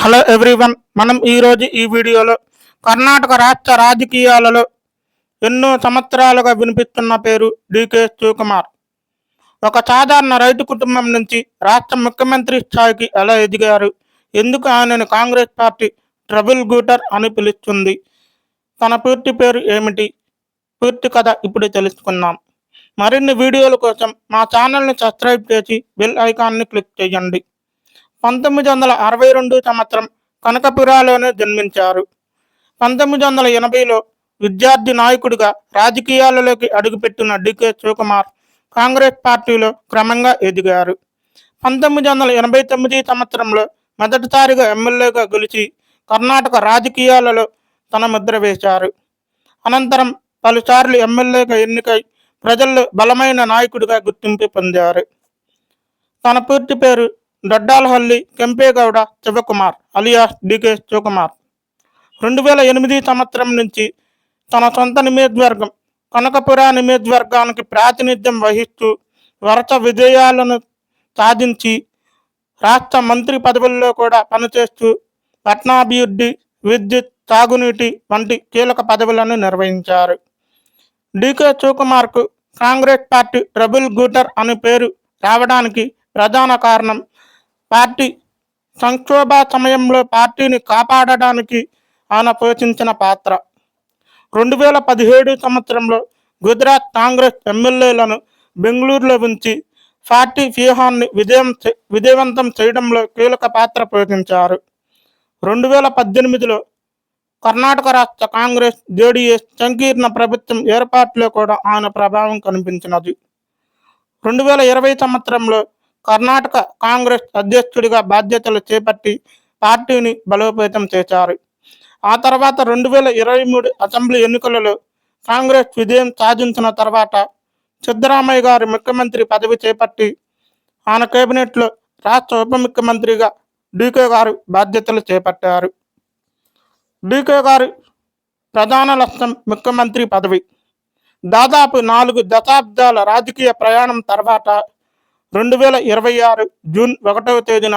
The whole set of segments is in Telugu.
హలో ఎవ్రీవన్, మనం ఈరోజు ఈ వీడియోలో కర్ణాటక రాష్ట్ర రాజకీయాలలో ఎన్నో సంవత్సరాలుగా వినిపిస్తున్న పేరు డీకే శివకుమార్. ఒక సాధారణ రైతు కుటుంబం నుంచి రాష్ట్ర ముఖ్యమంత్రి స్థాయికి ఎలా ఎదిగారు, ఎందుకు ఆయనను కాంగ్రెస్ పార్టీ ట్రబుల్ గూటర్ అని పిలుస్తుంది, తన పూర్తి పేరు ఏమిటి, పూర్తి కథ ఇప్పుడు తెలుసుకుందాం. మరిన్ని వీడియోల కోసం మా ఛానల్ని సబ్స్క్రైబ్ చేసి బెల్ ఐకాన్ని క్లిక్ చేయండి. 1962 సంవత్సరం కనకపురాలోనే జన్మించారు. 1980లో విద్యార్థి నాయకుడిగా రాజకీయాలలోకి అడుగుపెట్టిన డీకే శివకుమార్ కాంగ్రెస్ పార్టీలో క్రమంగా ఎదిగారు. 1989 సంవత్సరంలో మొదటిసారిగా ఎమ్మెల్యేగా గెలిచి కర్ణాటక రాజకీయాలలో తన ముద్ర వేశారు. అనంతరం పలుసార్లు ఎమ్మెల్యేగా ఎన్నికై ప్రజల్లో బలమైన నాయకుడిగా గుర్తింపు పొందారు. తన పూర్తి పేరు దొడ్డాలహల్లి కెంపేగౌడ శివకుమార్ అలియాస్ డీకే శివకుమార్. 2008 సంవత్సరం నుంచి తన సొంత నియోజకవర్గం కనకపుర నియోజకవర్గానికి ప్రాతినిధ్యం వహిస్తూ వరుస విజయాలను సాధించి రాష్ట్ర మంత్రి పదవుల్లో కూడా పనిచేస్తూ పట్టణాభివృద్ధి, విద్యుత్, తాగునీటి వంటి కీలక పదవులను నిర్వహించారు. డీకే శివకుమార్కు కాంగ్రెస్ పార్టీ ట్రబుల్ గూటర్ అనే పేరు రావడానికి ప్రధాన కారణం పార్టీ సంక్షోభ సమయంలో పార్టీని కాపాడడానికి ఆయన పోషించిన పాత్ర. 2017 సంవత్సరంలో గుజరాత్ కాంగ్రెస్ ఎమ్మెల్యేలను బెంగళూరులో ఉంచి పార్టీ వ్యూహాన్ని విజయవంతం చేయడంలో కీలక పాత్ర పోషించారు. 2018లో కర్ణాటక రాష్ట్ర కాంగ్రెస్ జేడీఎస్ సంకీర్ణ ప్రభుత్వం ఏర్పాటులో కూడా ఆయన ప్రభావం కనిపించినది. 2020 సంవత్సరంలో కర్ణాటక కాంగ్రెస్ అధ్యక్షుడిగా బాధ్యతలు చేపట్టి పార్టీని బలోపేతం చేశారు. ఆ తర్వాత 2023 అసెంబ్లీ ఎన్నికలలో కాంగ్రెస్ విజయం సాధించిన తర్వాత సిద్ధరామయ్య గారి ముఖ్యమంత్రి పదవి చేపట్టి ఆయన కేబినెట్లో రాష్ట్ర ఉప ముఖ్యమంత్రిగా డీకే గారు బాధ్యతలు చేపట్టారు. డీకే గారి ప్రధాన లక్ష్యం ముఖ్యమంత్రి పదవి. దాదాపు 4 దశాబ్దాల రాజకీయ ప్రయాణం తర్వాత 2026 జూన్ 1వ తేదీన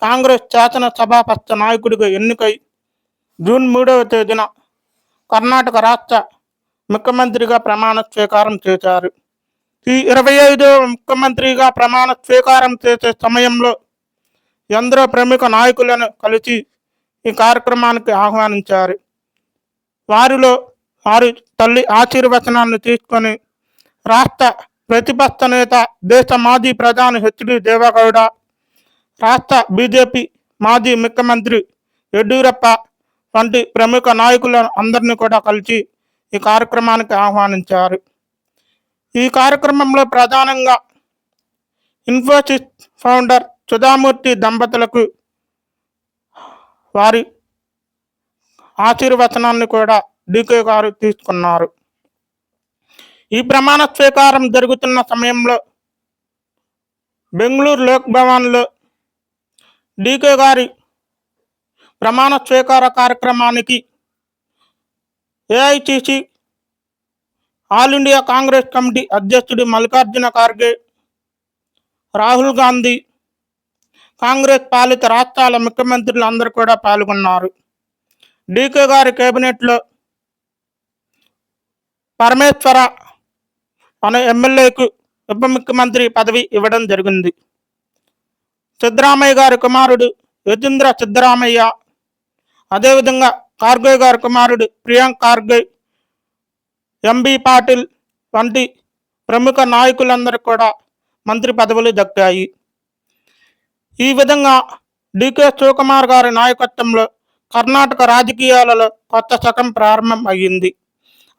కాంగ్రెస్ శాసనసభాపక్ష నాయకుడిగా ఎన్నికై జూన్ 3వ తేదీన కర్ణాటక రాష్ట్ర ముఖ్యమంత్రిగా ప్రమాణ స్వీకారం చేశారు. ఈ 25వ ముఖ్యమంత్రిగా ప్రమాణ స్వీకారం చేసే సమయంలో ఎందరో ప్రముఖ నాయకులను కలిసి ఈ కార్యక్రమానికి ఆహ్వానించారు. వారిలో వారి తల్లి ఆశీర్వచనాన్ని తీసుకొని రాష్ట్ర ప్రతిపక్ష నేత, దేశ మాజీ ప్రధాని హెచ్డి దేవగౌడ, రాష్ట్ర బీజేపీ మాజీ ముఖ్యమంత్రి యడ్యూరప్ప వంటి ప్రముఖ నాయకులను అందరినీ కూడా కలిసి ఈ కార్యక్రమానికి ఆహ్వానించారు. ఈ కార్యక్రమంలో ప్రధానంగా ఇన్ఫోసిస్ ఫౌండర్ సుధామూర్తి దంపతులకు వారి ఆశీర్వచనాన్ని కూడా డీకే గారు తీసుకున్నారు. ఈ ప్రమాణ స్వీకారం జరుగుతున్న సమయంలో బెంగళూరు లోక్ భవన్లో డీకే గారి ప్రమాణ స్వీకార కార్యక్రమానికి AICC all India Congress committee అధ్యక్షుడు మల్లికార్జున ఖార్గే, రాహుల్ గాంధీ, కాంగ్రెస్ పాలిత రాష్ట్రాల ముఖ్యమంత్రులు అందరూ కూడా పాల్గొన్నారు. డీకే గారి కేబినెట్లో పరమేశ్వర అనే ఎమ్మెల్యేకు ఉప ముఖ్యమంత్రి పదవి ఇవ్వడం జరిగింది. సిద్ధరామయ్య గారి కుమారుడు యతీంద్ర సిద్ధరామయ్య, అదేవిధంగా ఖార్గే గారి కుమారుడు ప్రియాంక్ ఖార్గే, ఎంబీ పాటిల్ వంటి ప్రముఖ నాయకులందరూ కూడా మంత్రి పదవులు దక్కాయి. ఈ విధంగా డీకే శివకుమార్ గారి నాయకత్వంలో కర్ణాటక రాజకీయాలలో కొత్త శకం ప్రారంభం అయ్యింది.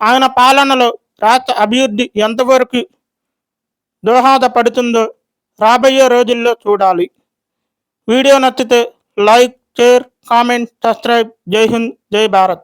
ఆయన పాలనలో రాష్ట్ర అభివృద్ధి ఎంతవరకు దోహదపడుతుందో రాబోయే రోజుల్లో చూడాలి. వీడియో నచ్చితే లైక్, షేర్, కామెంట్, సబ్స్క్రైబ్. జై హింద్, జై భారత్.